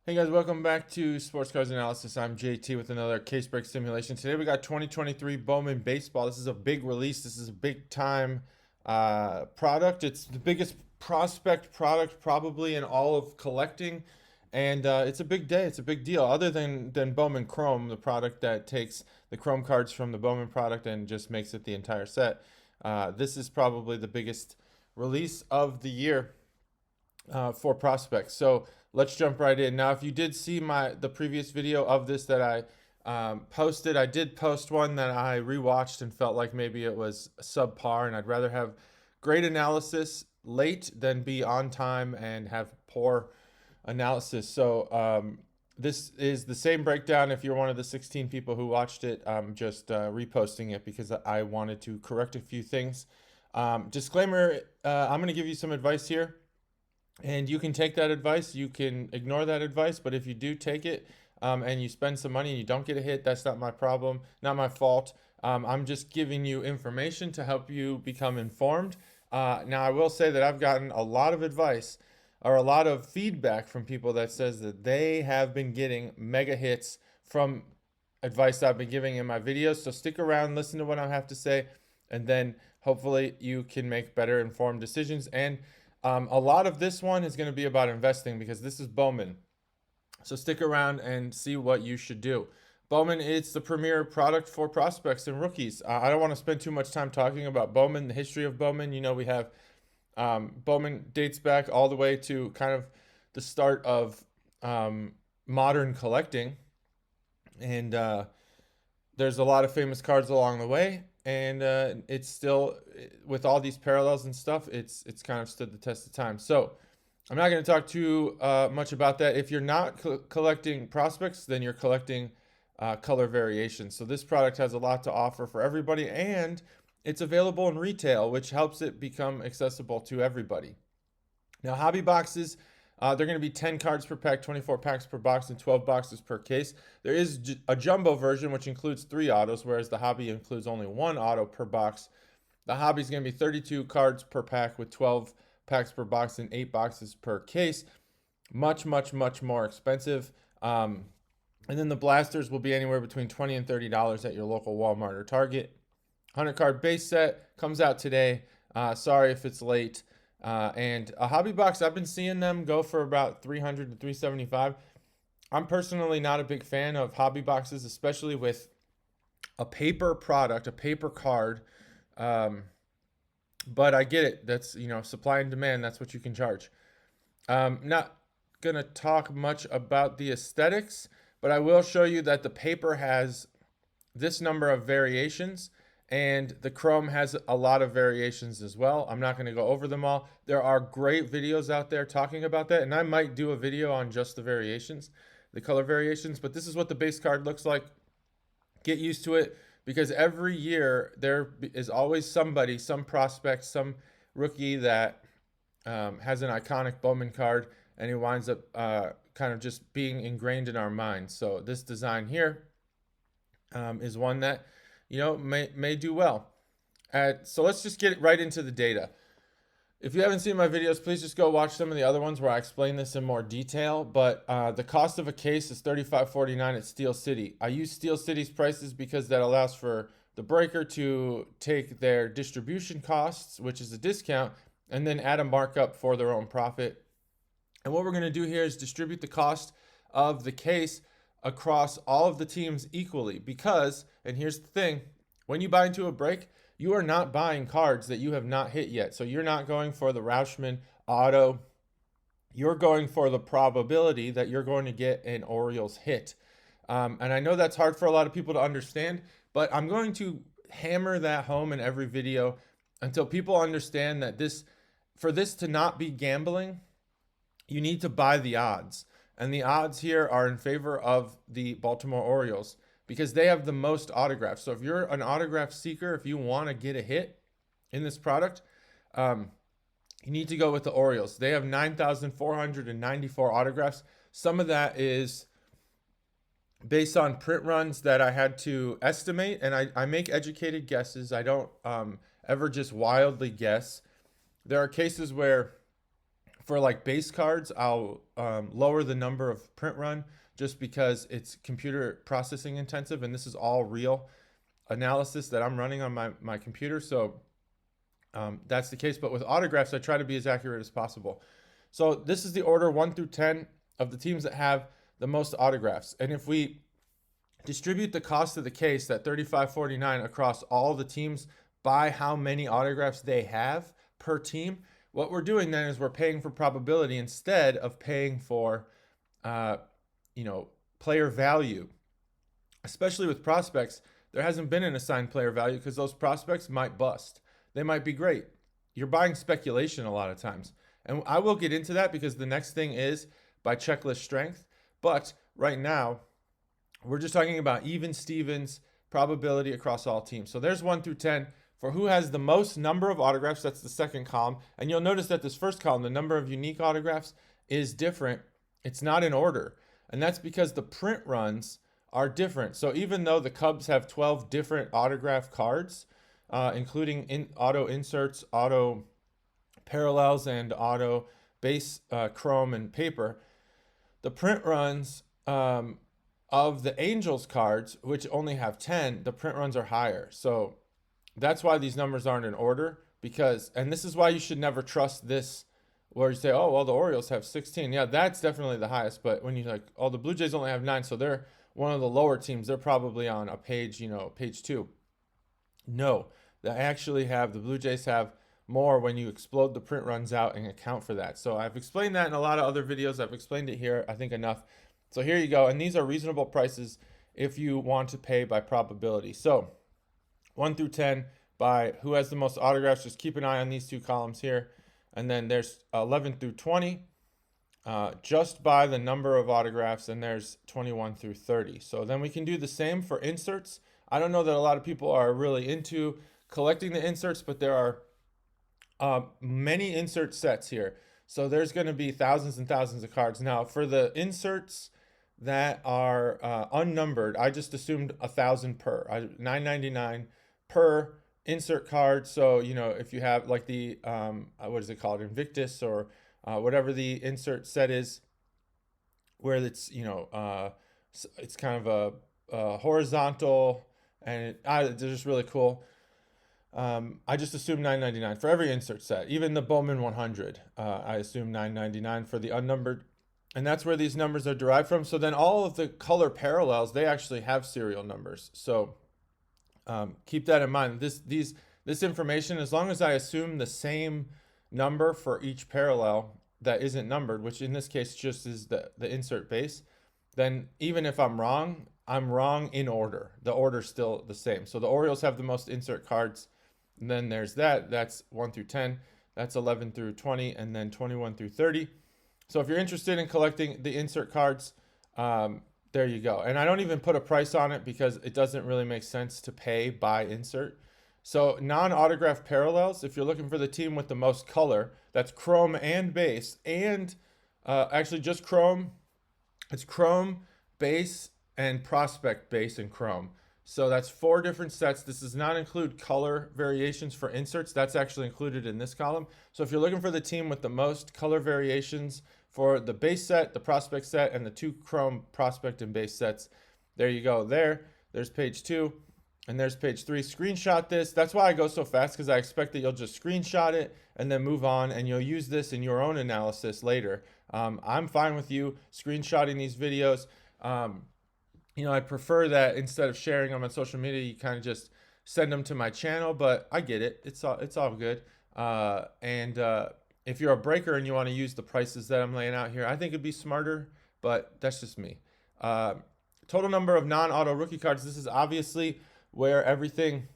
Hey guys, welcome back to Sports Cards Analysis. I'm JT with another case break simulation. Today we got 2023 Bowman Baseball. This is a big release. This is a big time product. It's the biggest prospect product probably in all of collecting, and it's a big day. It's a big deal. Other than Bowman Chrome, the product that takes the Chrome cards from the Bowman product and just makes it the entire set. This is probably the biggest release of the year for prospects. So let's jump right in. Now, if you did see the previous video of this that I posted, I did post one that I rewatched and felt like maybe it was subpar, and I'd rather have great analysis late than be on time and have poor analysis. So this is the same breakdown. If you're one of the 16 people who watched it, I'm just reposting it because I wanted to correct a few things. Disclaimer, I'm going to give you some advice here. And you can take that advice, you can ignore that advice, but if you do take it and you spend some money and you don't get a hit, that's not my problem, not my fault. I'm just giving you information to help you become informed. Now, I will say that I've gotten a lot of advice or a lot of feedback from people that says that they have been getting mega hits from advice I've been giving in my videos. So stick around, listen to what I have to say, and then hopefully you can make better informed decisions. And a lot of this one is going to be about investing because this is Bowman. So stick around and see what you should do. Bowman is the premier product for prospects and rookies. I don't want to spend too much time talking about Bowman, the history of Bowman. You know, we have Bowman dates back all the way to kind of the start of modern collecting. And there's a lot of famous cards along the way, and it's still, with all these parallels and stuff, it's kind of stood the test of time. So I'm not going to talk too much about that. If you're not collecting prospects, then you're collecting color variations. So this product has a lot to offer for everybody, and it's available in retail, which helps it become accessible to everybody. Now, hobby boxes, they're going to be 10 cards per pack, 24 packs per box, and 12 boxes per case. There is a jumbo version, which includes 3 autos, whereas the hobby includes only 1 auto per box. The hobby is going to be 32 cards per pack with 12 packs per box and 8 boxes per case. Much, much, much more expensive. And then the blasters will be anywhere between $20 and $30 at your local Walmart or Target. 100 card base set comes out today. Sorry if it's late. And a hobby box, I've been seeing them go for about 300 to 375. I'm personally not a big fan of hobby boxes, especially with a paper product, a paper card. But I get it. That's, supply and demand. That's what you can charge. Not going to talk much about the aesthetics, but I will show you that the paper has this number of variations, and the Chrome has a lot of variations as well. I'm not going to go over them all. There are great videos out there talking about that, and I might do a video on just the variations, the color variations, but this is what the base card looks like. Get used to it, because every year there is always somebody, some prospect, some rookie that has an iconic Bowman card, and he winds up kind of just being ingrained in our minds. So this design here is one that may do well. So let's just get right into the data. If you haven't seen my videos, please just go watch some of the other ones where I explain this in more detail. But the cost of a case is $35.49 at Steel City. I use Steel City's prices because that allows for the breaker to take their distribution costs, which is a discount, and then add a markup for their own profit. And what we're going to do here is distribute the cost of the case across all of the teams equally, because, and here's the thing, when you buy into a break, you are not buying cards that you have not hit yet. So you're not going for the Rauschman auto. You're going for the probability that you're going to get an Orioles hit. And I know that's hard for a lot of people to understand, but I'm going to hammer that home in every video until people understand that for this to not be gambling, you need to buy the odds. And the odds here are in favor of the Baltimore Orioles because they have the most autographs. So if you're an autograph seeker, if you want to get a hit in this product, you need to go with the Orioles. They have 9,494 autographs. Some of that is based on print runs that I had to estimate, and I make educated guesses. I don't ever just wildly guess. There are cases where, For like base cards, I'll lower the number of print run just because it's computer processing intensive, and this is all real analysis that I'm running on my computer. So that's the case. But with autographs, I try to be as accurate as possible. So this is the order 1 through 10 of the teams that have the most autographs. And if we distribute the cost of the case, that $35.49, across all the teams by how many autographs they have per team, what we're doing then is we're paying for probability instead of paying for, player value. Especially with prospects, there hasn't been an assigned player value because those prospects might bust. They might be great. You're buying speculation a lot of times. And I will get into that because the next thing is by checklist strength. But right now, we're just talking about even Stevens probability across all teams. So there's 1 through 10 for who has the most number of autographs. That's the second column. And you'll notice that this first column, the number of unique autographs, is different. It's not in order. And that's because the print runs are different. So even though the Cubs have 12 different autograph cards, including auto inserts, auto parallels, and auto base chrome and paper, the print runs of the Angels cards, which only have 10, the print runs are higher. So that's why these numbers aren't in order, and this is why you should never trust this where you say, oh, well, the Orioles have 16. Yeah, that's definitely the highest. But when you're like, oh, the Blue Jays only have 9, so they're one of the lower teams. They're probably on a page, page 2. No, the Blue Jays have more when you explode the print runs out and account for that. So I've explained that in a lot of other videos. I've explained it here, I think, enough. So here you go. And these are reasonable prices if you want to pay by probability. So 1 through 10 by who has the most autographs. Just keep an eye on these two columns here. And then there's 11 through 20 just by the number of autographs. And there's 21 through 30. So then we can do the same for inserts. I don't know that a lot of people are really into collecting the inserts, but there are many insert sets here. So there's going to be thousands and thousands of cards. Now, for the inserts that are unnumbered, I just assumed 1,000 per, $9.99 per insert card. So, if you have like the, what is it called, Invictus, or whatever the insert set is, where it's, it's kind of a horizontal, and they're just really cool. I just assume $9.99 for every insert set. Even the Bowman 100, I assume $9.99 for the unnumbered. And that's where these numbers are derived from. So then all of the color parallels, they actually have serial numbers. So keep that in mind. This information, as long as I assume the same number for each parallel that isn't numbered, which in this case just is the insert base, then even if I'm wrong in order. The order's still the same. So the Orioles have the most insert cards. And then there's that's 1 through 10. That's 11 through 20, and then 21 through 30. So if you're interested in collecting the insert cards, there you go. And I don't even put a price on it because it doesn't really make sense to pay by insert. So non-autograph parallels, if you're looking for the team with the most color, that's chrome and base, and actually just chrome. It's chrome, base, and prospect base and chrome. So that's 4 different sets. This does not include color variations for inserts. That's actually included in this column. So if you're looking for the team with the most color variations for the base set, the prospect set, and the 2 chrome prospect and base sets, there you go. There's page 2, and there's page 3. Screenshot this. That's why I go so fast, because I expect that you'll just screenshot it and then move on, and you'll use this in your own analysis later. I'm fine with you screenshotting these videos. I prefer that instead of sharing them on social media, you kind of just send them to my channel, but I get it. It's all good. And if you're a breaker and you want to use the prices that I'm laying out here, I think it'd be smarter, but that's just me. Total number of non-auto rookie cards. This is obviously where everything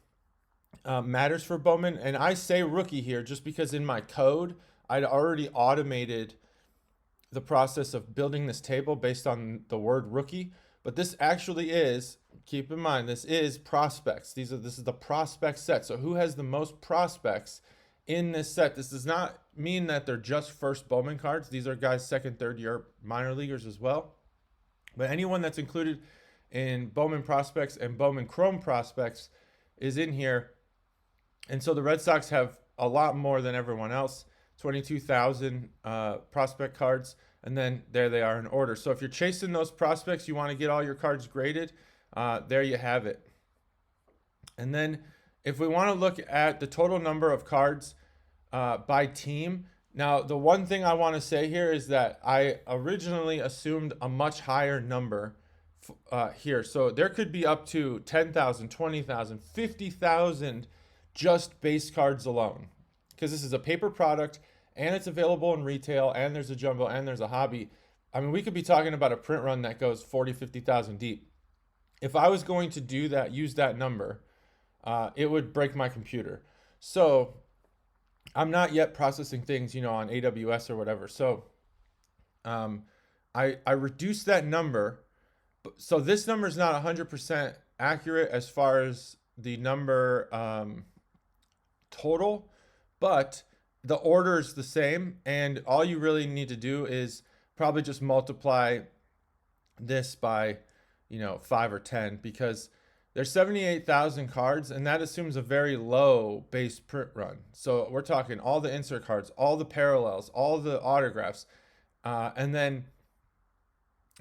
matters for Bowman. And I say rookie here just because in my code, I'd already automated the process of building this table based on the word rookie. But this actually is, keep in mind, this is prospects. This is the prospect set. So who has the most prospects in this set? This does not mean that they're just first Bowman cards. These are guys second, third year minor leaguers as well. But anyone that's included in Bowman prospects and Bowman Chrome prospects is in here. And so the Red Sox have a lot more than everyone else. 22,000 prospect cards, and then there they are in order. So if you're chasing those prospects, you want to get all your cards graded, there you have it. And then if we want to look at the total number of cards by team, now the one thing I want to say here is that I originally assumed a much higher number here. So there could be up to 10,000, 20,000, 50,000 just base cards alone, because this is a paper product and it's available in retail, and there's a jumbo and there's a hobby. I mean, we could be talking about a print run that goes 40, 50,000 deep. If I was going to do that, use that number, it would break my computer. So I'm not yet processing things, on AWS or whatever. So I reduced that number. So this number is not 100% accurate as far as the number total, but the order is the same. And all you really need to do is probably just multiply this by, 5 or 10, because there's 78,000 cards, and that assumes a very low base print run. So we're talking all the insert cards, all the parallels, all the autographs, and then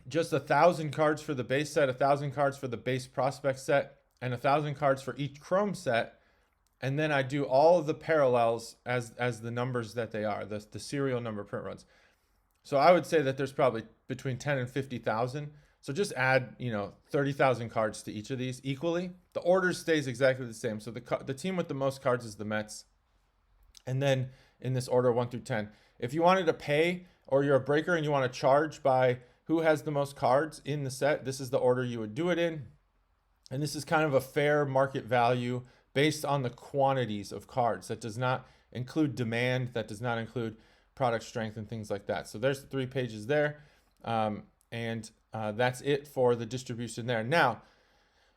just 1,000 cards for the base set, 1,000 cards for the base prospect set, and 1,000 cards for each chrome set. And then I do all of the parallels as the numbers that they are, the serial number print runs. So I would say that there's probably between 10 and 50,000. So just add, 30,000 cards to each of these equally. The order stays exactly the same. So the team with the most cards is the Mets. And then in this order, 1 through 10. If you wanted to pay, or you're a breaker and you want to charge by who has the most cards in the set, this is the order you would do it in. And this is kind of a fair market value based on the quantities of cards. That does not include demand. That does not include product strength and things like that. So there's the 3 pages there. And that's it for the distribution there. Now,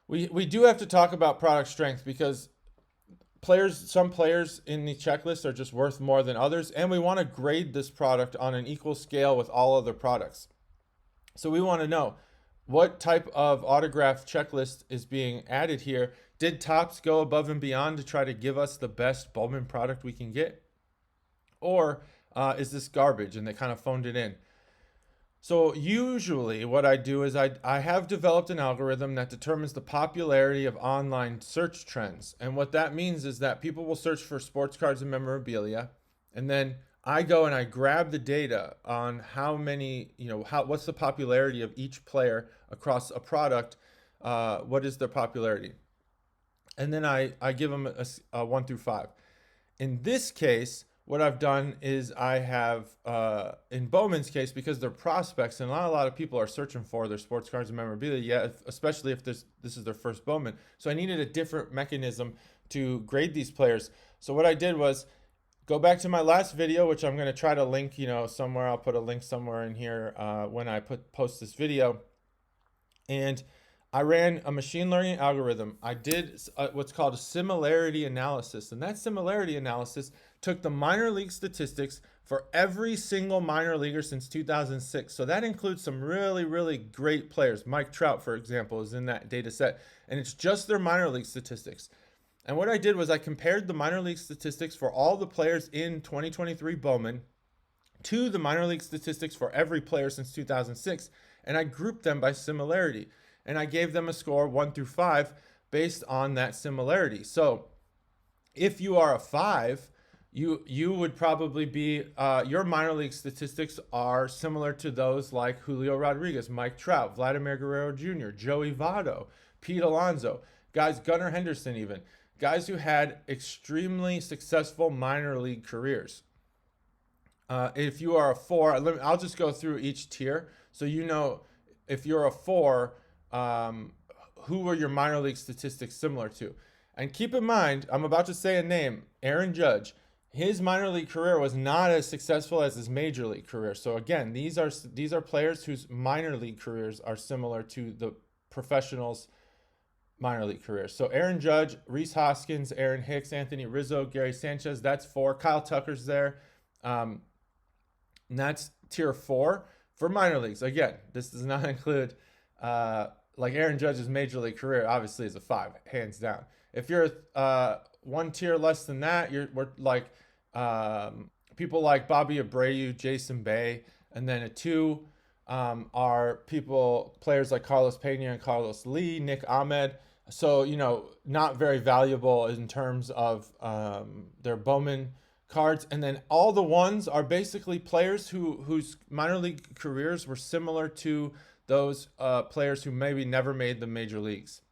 we do have to talk about product strength, because some players in the checklist are just worth more than others, and we want to grade this product on an equal scale with all other products. So we want to know what type of autograph checklist is being added here. Did Topps go above and beyond to try to give us the best Bowman product we can get? Or is this garbage and they kind of phoned it in? So usually what I do is I have developed an algorithm that determines the popularity of online search trends. And what that means is that people will search for sports cards and memorabilia, and then I go and I grab the data on how many, what's the popularity of each player across a product, what is their popularity. And then I give them a 1 through 5. In this case, what I've done is I have, in Bowman's case, because they're prospects and not a lot of people are searching for their sports cards and memorabilia, especially if this is their first Bowman. So I needed a different mechanism to grade these players. So what I did was go back to my last video, which I'm going to try to link, somewhere. I'll put a link somewhere in here when I post this video. And I ran a machine learning algorithm. I did what's called a similarity analysis. And that similarity analysis took the minor league statistics for every single minor leaguer since 2006. So that includes some really, really great players. Mike Trout, for example, is in that data set. And it's just their minor league statistics. And what I did was I compared the minor league statistics for all the players in 2023 Bowman to the minor league statistics for every player since 2006. And I grouped them by similarity. And I gave them a score 1 through 5 based on that similarity. So if you are a 5, you would probably be, your minor league statistics are similar to those like Julio Rodriguez, Mike Trout, Vladimir Guerrero Jr., Joey Votto, Pete Alonso, guys, Gunnar Henderson even, guys who had extremely successful minor league careers. If you are a 4, I'll just go through each tier so if you're a 4, who are your minor league statistics similar to? And keep in mind, I'm about to say a name, Aaron Judge. His minor league career was not as successful as his major league career. So again, these are players whose minor league careers are similar to the professionals' minor league careers. So Aaron Judge, Rhys Hoskins, Aaron Hicks, Anthony Rizzo, Gary Sanchez, that's 4. Kyle Tucker's there. And that's tier 4 for minor leagues. Again, this does not include like Aaron Judge's major league career obviously is a 5, hands down. If you're one tier less than that, we're like people like Bobby Abreu, Jason Bay, and then a 2 are players like Carlos Pena and Carlos Lee, Nick Ahmed. So, not very valuable in terms of their Bowman cards. And then all the ones are basically players whose minor league careers were similar to those players who maybe never made the major leagues.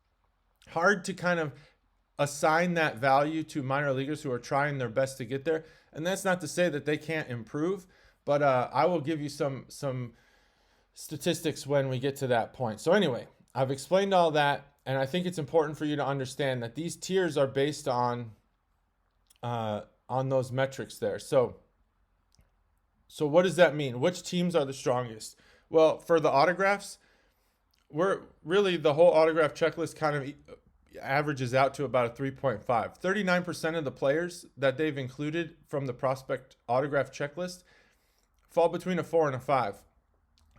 Hard to kind of assign that value to minor leaguers who are trying their best to get there. And that's not to say that they can't improve, but I will give you some statistics when we get to that point. So anyway, I've explained all that, and I think it's important for you to understand that these tiers are based on those metrics there. So what does that mean? Which teams are the strongest? Well, for the autographs, we're really, the whole autograph checklist kind of averages out to about a 3.5. 39% of the players that they've included from the prospect autograph checklist fall between a 4 and a 5.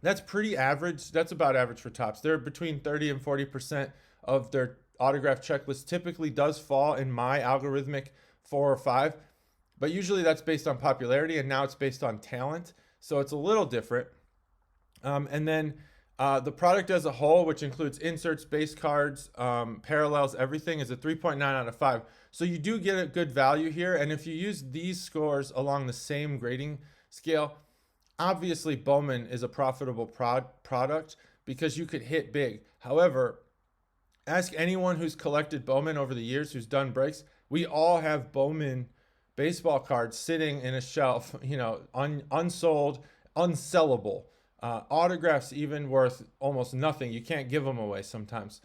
That's pretty average. That's about average for tops. They're between 30 and 40% of their autograph checklist typically does fall in my algorithmic 4 or 5. But usually that's based on popularity, and now it's based on talent. So it's a little different. And then the product as a whole, which includes inserts, base cards, parallels, everything, is a 3.9 out of 5. So you do get a good value here. And if you use these scores along the same grading scale, obviously Bowman is a profitable product because you could hit big. However, ask anyone who's collected Bowman over the years, who's done breaks. We all have Bowman baseball cards sitting in a shelf, unsold, unsellable. Autographs even worth almost nothing. You can't give them away sometimes.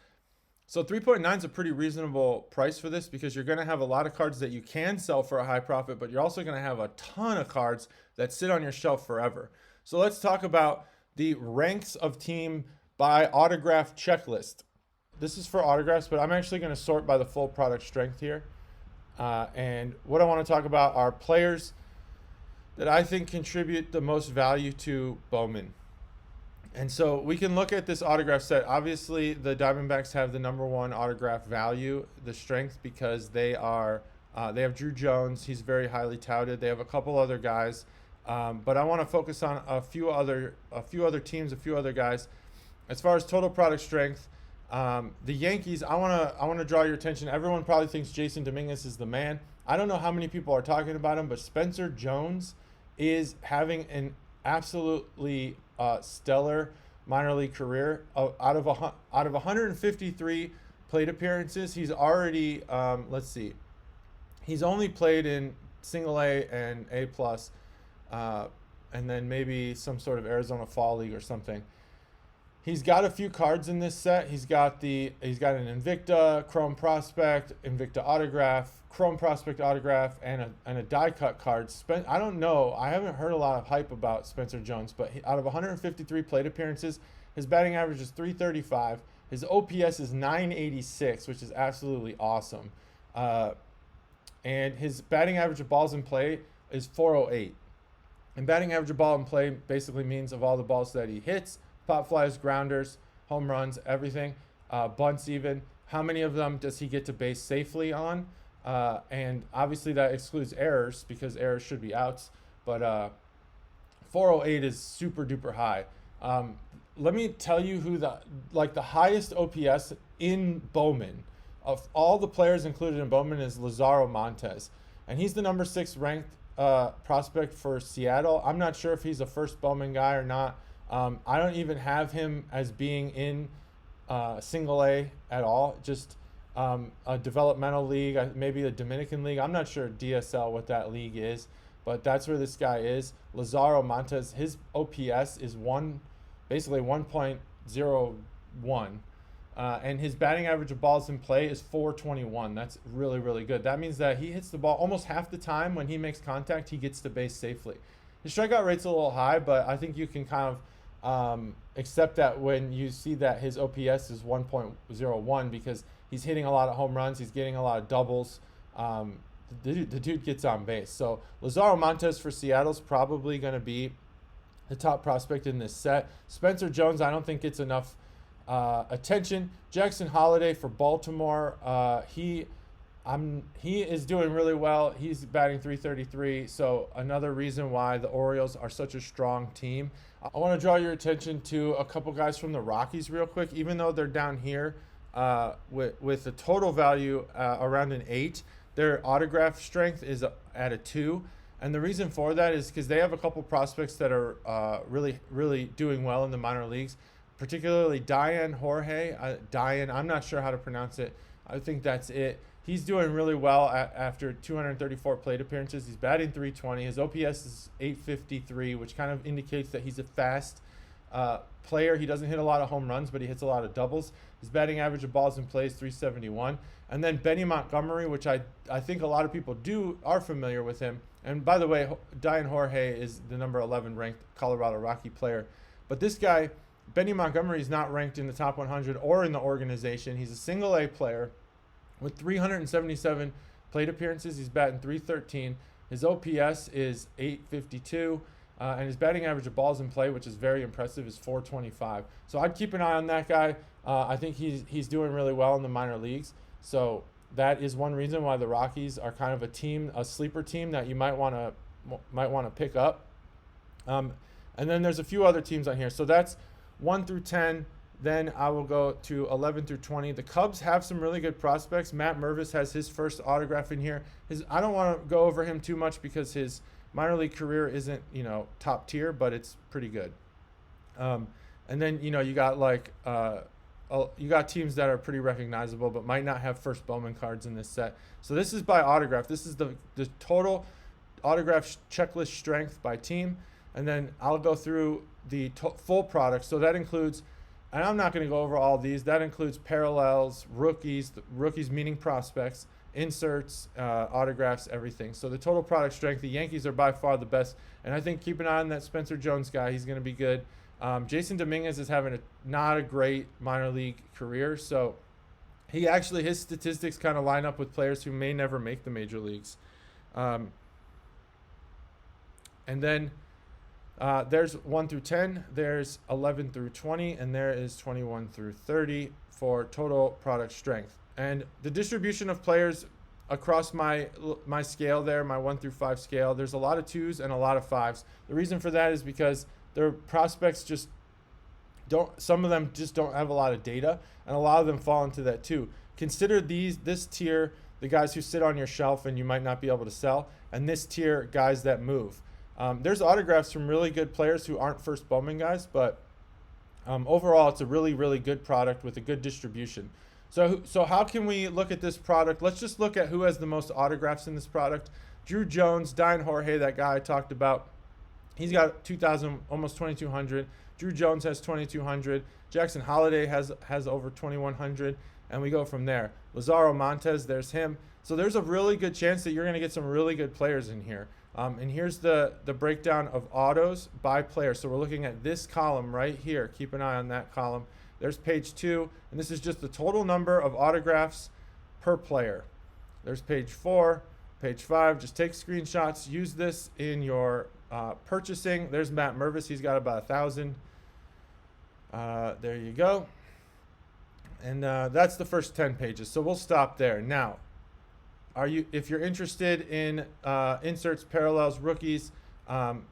So 3.9 is a pretty reasonable price for this because you're going to have a lot of cards that you can sell for a high profit, but you're also going to have a ton of cards that sit on your shelf forever. So let's talk about the ranks of team by autograph checklist. This is for autographs, but I'm actually going to sort by the full product strength here. And what I want to talk about are players that I think contribute the most value to Bowman. And so we can look at this autograph set. Obviously, the Diamondbacks have the number one autograph value, the strength, because they have Drew Jones. He's very highly touted. They have a couple other guys, but I want to focus on a few other teams, a few other guys. As far as total product strength, the Yankees, I want to draw your attention. Everyone probably thinks Jason Dominguez is the man. I don't know how many people are talking about him, but Spencer Jones is having an absolutely stellar minor league career. Out of 153 plate appearances, he's already he's only played in single A and A plus, and then maybe some sort of Arizona Fall League or something. He's got a few cards in this set. He's got an Invicta Chrome Prospect, Invicta Autograph, Chrome Prospect Autograph, and a die cut card. I don't know. I haven't heard a lot of hype about Spencer Jones, but out of 153 plate appearances, his batting average is .335. His OPS is .986, which is absolutely awesome. And his batting average of balls in play is .408. And batting average of ball in play basically means of all the balls that he hits, pop flies, grounders, home runs, everything, bunts even. How many of them does he get to base safely on? And obviously that excludes errors because errors should be outs. But 408 is super duper high. Let me tell you who the highest OPS in Bowman of all the players included in Bowman is Lazaro Montes, and he's the number 6 ranked prospect for Seattle. I'm not sure if he's a first Bowman guy or not. I don't even have him as being in single A at all, just a developmental league, maybe a Dominican league. I'm not sure DSL what that league is, but that's where this guy is. Lazaro Montes, his OPS is basically 1.01, and his batting average of balls in play is .421. That's really, really good. That means that he hits the ball almost half the time. When he makes contact, he gets to base safely. His strikeout rate's a little high, but I think you can kind of accept that when you see that his OPS is 1.01 because he's hitting a lot of home runs, he's getting a lot of doubles. The dude gets on base. So Lazaro Montes for Seattle's probably going to be the top prospect in this set. Spencer Jones, I don't think gets enough attention. Jackson Holliday for Baltimore, he He is doing really well. He's batting 333. So another reason why the Orioles are such a strong team. I want to draw your attention to a couple guys from the Rockies real quick. Even though they're down here with a total value around an 8, their autograph strength is at a 2. And the reason for that is because they have a couple prospects that are really doing well in the minor leagues, particularly Diane Jorge. Diane, I'm not sure how to pronounce it. I think that's it. He's doing really well after 234 plate appearances. He's batting 320. His OPS is 853, which kind of indicates that he's a fast player. He doesn't hit a lot of home runs, but he hits a lot of doubles. His batting average of balls in play is 371. And then Benny Montgomery, which I think a lot of people are familiar with him. And by the way, Diane Jorge is the number 11 ranked Colorado Rocky player. But this guy, Benny Montgomery, is not ranked in the top 100 or in the organization. He's a single A player with 377 plate appearances. He's batting 313. His OPS is 852. And his batting average of balls in play, which is very impressive, is 425. So I'd keep an eye on that guy. I think he's doing really well in the minor leagues. So that is one reason why the Rockies are kind of a sleeper team that you might want to pick up. And then there's a few other teams on here. So that's 1 through 10. Then I will go to 11 through 20. The Cubs have some really good prospects. Matt Mervis has his first autograph in here. I don't want to go over him too much because his minor league career isn't, top tier, but it's pretty good. And then, you got you got teams that are pretty recognizable but might not have first Bowman cards in this set. So this is by autograph. This is the total autograph checklist strength by team. And then I'll go through the full product. So that includes, and I'm not going to go over all these, that includes parallels, rookies meaning prospects, inserts, autographs, everything. So the total product strength, the Yankees are by far the best. And I think keep an eye on that Spencer Jones guy. He's going to be good. Jason Dominguez is having not a great minor league career. So his statistics kind of line up with players who may never make the major leagues. And then there's 1 through 10, there's 11 through 20, and there is 21 through 30 for total product strength. And the distribution of players across my scale there, my 1 through 5 scale, there's a lot of 2s and a lot of 5s. The reason for that is because their prospects some of them just don't have a lot of data, and a lot of them fall into that too. Consider this tier, the guys who sit on your shelf and you might not be able to sell, and this tier, guys that move. There's autographs from really good players who aren't first Bowman guys, but overall it's a really, really good product with a good distribution. So how can we look at this product? Let's just look at who has the most autographs in this product. Drew Jones, Diane Jorge, that guy I talked about, he's got 2,000, almost 2,200. Drew Jones has 2,200. Jackson Holliday has over 2,100, and we go from there. Lazaro Montes, there's him. So there's a really good chance that you're going to get some really good players in here. And here's the breakdown of autos by player. So we're looking at this column right here. Keep an eye on that column. There's page 2, and this is just the total number of autographs per player. There's page 4, page 5. Just take screenshots. Use this in your purchasing. There's Matt Mervis. He's got about 1,000. There you go. And that's the first 10 pages. So we'll stop there. Now, if you're interested in inserts, parallels, rookies,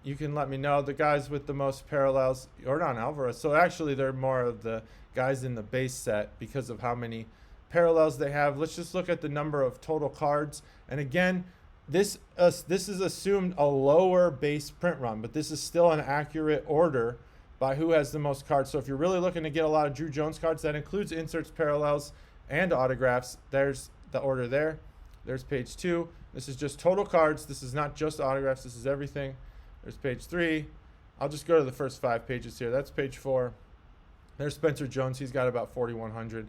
you can let me know. The guys with the most parallels, Yordan Alvarez. So actually, they're more of the guys in the base set because of how many parallels they have. Let's just look at the number of total cards. And again, this is assumed a lower base print run, but this is still an accurate order by who has the most cards. So if you're really looking to get a lot of Drew Jones cards, that includes inserts, parallels, and autographs. There's the order there. There's page 2. This is just total cards. This is not just autographs. This is everything. There's page 3. I'll just go to the first 5 pages here. That's page 4. There's Spencer Jones. He's got about 4,100.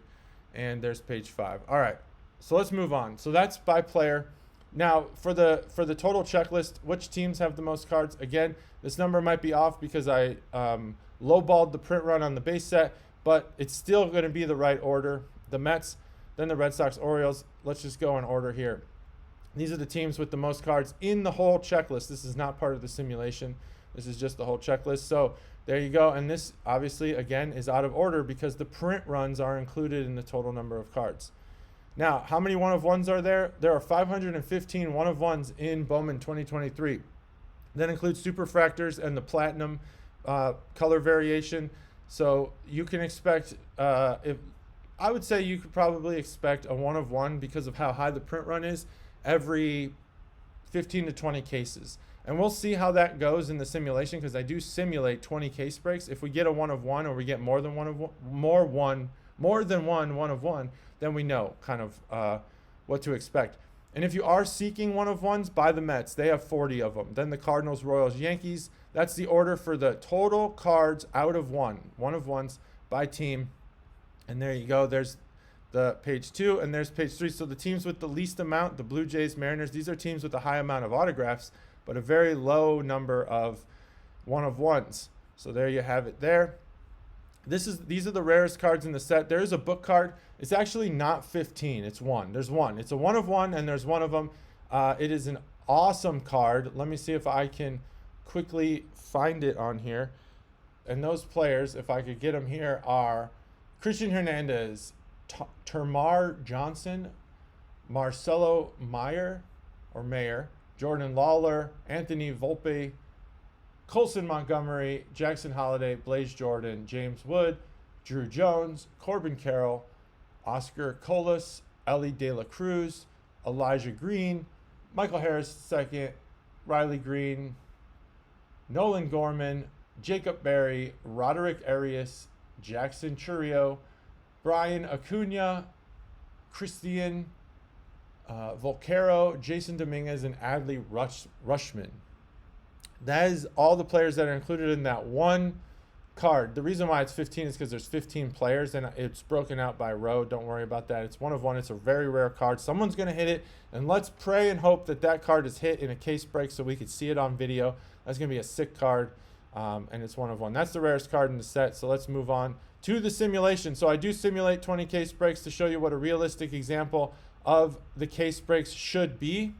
And there's page 5. All right. So let's move on. So that's by player. Now, for the total checklist, which teams have the most cards? Again, this number might be off because I lowballed the print run on the base set, but it's still going to be the right order. The Mets, then the Red Sox, Orioles. Let's just go in order here. These are the teams with the most cards in the whole checklist. This is not part of the simulation. This is just the whole checklist. So there you go. And this, obviously, again, is out of order because the print runs are included in the total number of cards. Now, how many one of ones are there? There are 515 one of ones in Bowman 2023. That includes superfractors and the platinum color variation. So you can expect, if I would say you could probably expect a one of one because of how high the print run is every 15 to 20 cases. And we'll see how that goes in the simulation because I do simulate 20 case breaks. If we get a one of one or we get more than one, one of one, then we know kind of what to expect. And if you are seeking one of ones, buy the Mets. They have 40 of them. Then the Cardinals, Royals, Yankees. That's the order for the total cards out of one of ones by team. And there you go. There's the page 2 and there's page 3. So the teams with the least amount, the Blue Jays, Mariners, these are teams with a high amount of autographs, but a very low number of one of ones. So there you have it there. These are the rarest cards in the set. There is a book card. It's actually not 15. It's one. There's one. It's a one of one, and there's one of them. It is an awesome card. Let me see if I can quickly find it on here. And those players, if I could get them here, are Christian Hernandez, Termar Johnson, Marcelo Mayer, Jordan Lawler, Anthony Volpe, Colson Montgomery, Jackson Holliday, Blaze Jordan, James Wood, Drew Jones, Corbin Carroll, Oscar Colas, Ellie De La Cruz, Elijah Green, Michael Harris II, Riley Green, Nolan Gorman, Jacob Berry, Roderick Arias, Jackson Churio, Brian Acuna, Christian Volcaro, Jason Dominguez, and Adley Rushman. That is all the players that are included in that one card. The reason why it's 15 is because there's 15 players and it's broken out by row. Don't worry about that. It's one of one. It's a very rare card. Someone's going to hit it, and let's pray and hope that that card is hit in a case break so we could see it on video. That's going to be a sick card, and it's one of one. That's the rarest card in the set, so let's move on to the simulation. So I do simulate 20 case breaks to show you what a realistic example of the case breaks should be.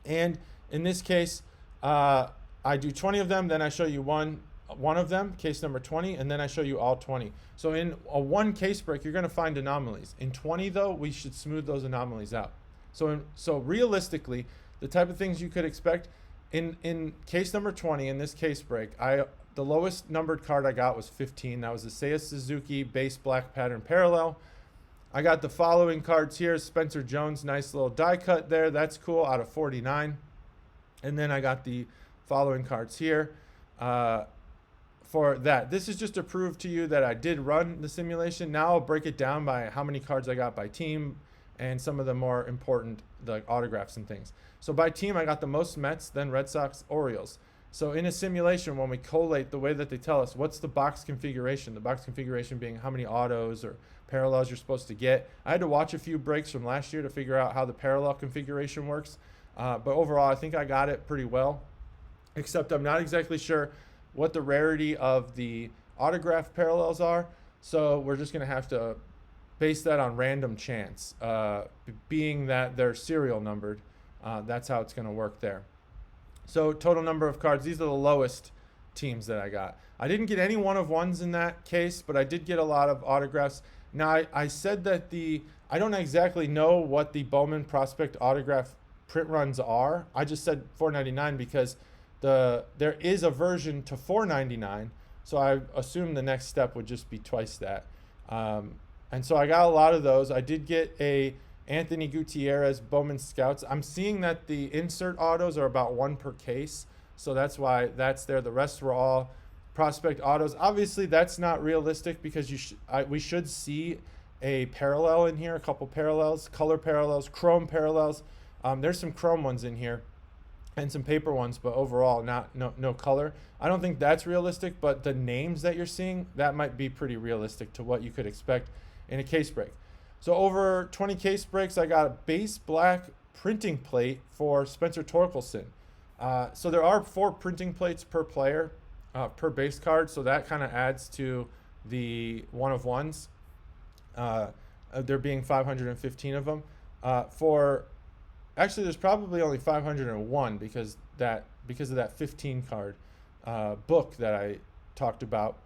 And in this case, I do 20 of them, then I show you one of them, case number 20, and then I show you all 20. So in a one case break, you're going to find anomalies. In 20, though, we should smooth those anomalies out. So realistically, the type of things you could expect in case number 20, in this case break, the lowest numbered card I got was 15. That was the Seiya Suzuki base black pattern parallel. I got the following cards here. Spencer Jones, nice little die cut there. That's cool, out of 49. And then I got the following cards here for that. This is just to prove to you that I did run the simulation. Now I'll break it down by how many cards I got by team and some of the more important, the autographs and things. So by team, I got the most Mets, then Red Sox, Orioles. So in a simulation, when we collate the way that they tell us, what's the box configuration? The box configuration being how many autos or parallels you're supposed to get. I had to watch a few breaks from last year to figure out how the parallel configuration works. But overall, I think I got it pretty well, except I'm not exactly sure what the rarity of the autograph parallels are. So we're just going to have to base that on random chance, being that they're serial numbered. That's how it's going to work there. So total number of cards, these are the lowest teams that I got. I didn't get any one of ones in that case, but I did get a lot of autographs. Now I said that I don't exactly know what the Bowman Prospect autograph print runs are. I just said $4.99 because there is a version to $4.99, so I assume the next step would just be twice that. And so I got a lot of those. I did get a Anthony Gutierrez Bowman Scouts. I'm seeing that the insert autos are about one per case, so that's why that's there. The rest were all prospect autos. Obviously, that's not realistic because we should see a parallel in here, a couple parallels, color parallels, chrome parallels. There's some chrome ones in here and some paper ones, but overall no color. I don't think that's realistic, but the names that you're seeing, that might be pretty realistic to what you could expect in a case break. So over 20 case breaks, I got a base black printing plate for Spencer Torkelson. So there are 4 printing plates per player, per base card, so that kind of adds to the one of ones. There being 515 of them. Actually, there's probably only 501 because of that 15 card book that I talked about.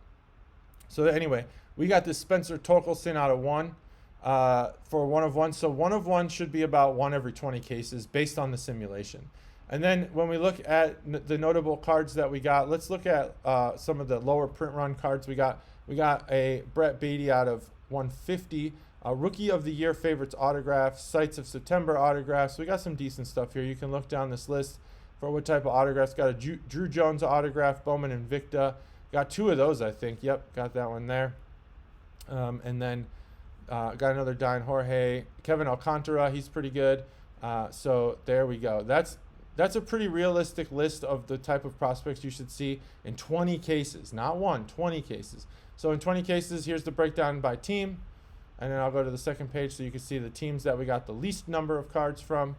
So anyway, we got this Spencer Torkelson out of 1. for 1 of 1. So 1 of 1 should be about 1 every 20 cases based on the simulation. And then when we look at the notable cards that we got, let's look at some of the lower print run cards we got. We got a Brett Beatty out of 150, Rookie of the Year favorites autograph, Sights of September autographs. We got some decent stuff here. You can look down this list for what type of autographs. Got a Drew Jones autograph, Bowman Invicta. Got 2 of those, I think. Yep, got that one there. And then got another Dine Jorge, Kevin Alcantara. He's pretty good. So there we go. That's a pretty realistic list of the type of prospects you should see in 20 cases, not 1, 20 cases. So in 20 cases, here's the breakdown by team. And then I'll go to the second page so you can see the teams that we got the least number of cards from.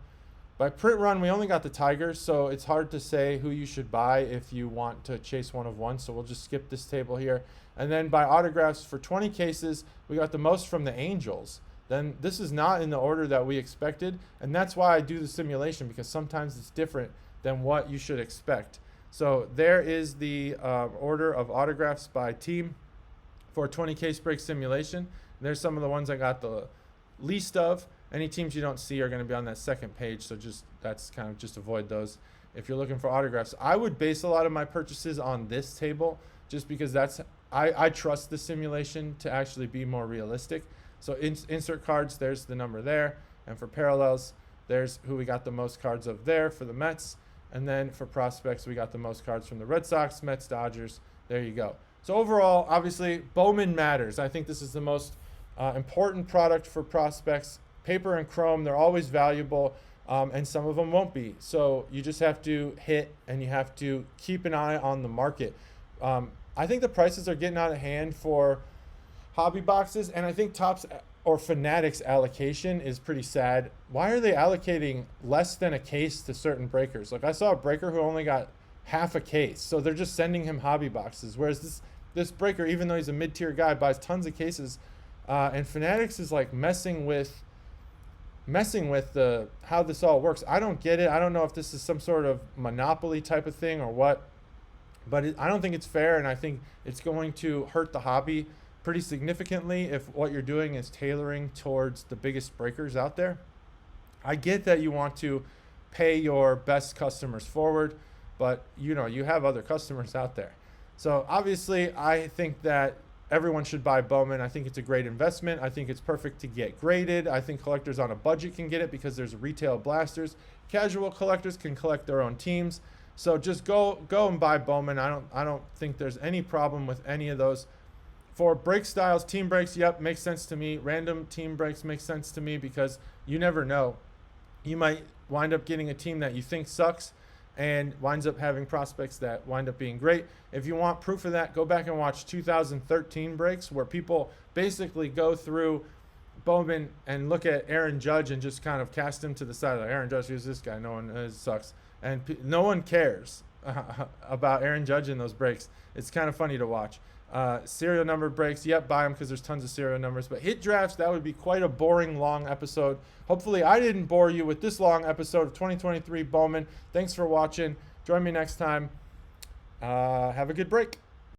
By print run, we only got the Tigers, so it's hard to say who you should buy if you want to chase 1 of 1. So we'll just skip this table here. And then by autographs, for 20 cases, we got the most from the Angels. Then this is not in the order that we expected, and that's why I do the simulation, because sometimes it's different than what you should expect. So there is the order of autographs by team for a 20 case break simulation. There's some of the ones I got the least of. Any teams you don't see are going to be on that second page, so that's kind of just avoid those if you're looking for autographs. I would base a lot of my purchases on this table just because I trust the simulation to actually be more realistic. So insert cards, there's the number there. And for parallels, there's who we got the most cards of there for the Mets. And then for prospects, we got the most cards from the Red Sox, Mets, Dodgers. There you go. So overall, obviously, Bowman matters. I think this is the most important product for prospects. Paper and chrome, they're always valuable, and some of them won't be. So you just have to hit, and you have to keep an eye on the market. I think the prices are getting out of hand for hobby boxes, and I think Topps or Fanatics allocation is pretty sad. Why are they allocating less than a case to certain breakers? Like I saw a breaker who only got half a case, so they're just sending him hobby boxes. Whereas this breaker, even though he's a mid-tier guy, buys tons of cases, and Fanatics is like messing with the how this all works. I don't get it. I don't know if this is some sort of monopoly type of thing or what, but I don't think it's fair, and I think it's going to hurt the hobby pretty significantly if what you're doing is tailoring towards the biggest breakers out there. I get that you want to pay your best customers forward, but you have other customers out there. So obviously I think that everyone should buy Bowman. I think it's a great investment. I think it's perfect to get graded. I think collectors on a budget can get it because there's retail blasters. Casual collectors can collect their own teams. So just go and buy Bowman. I don't think there's any problem with any of those. For break styles, team breaks, yep, makes sense to me. Random team breaks makes sense to me because you never know. You might wind up getting a team that you think sucks and winds up having prospects that wind up being great. If you want proof of that, go back and watch 2013 breaks where people basically go through Bowman and look at Aaron Judge and just kind of cast him to the side. Like, Aaron Judge, who's this guy? No one sucks. And no one cares about Aaron Judge in those breaks. It's kind of funny to watch. Serial number breaks, yep, buy them because there's tons of serial numbers. But hit drafts, that would be quite a boring, long episode. Hopefully I didn't bore you with this long episode of 2023 Bowman. Thanks for watching. Join me next time. Have a good break.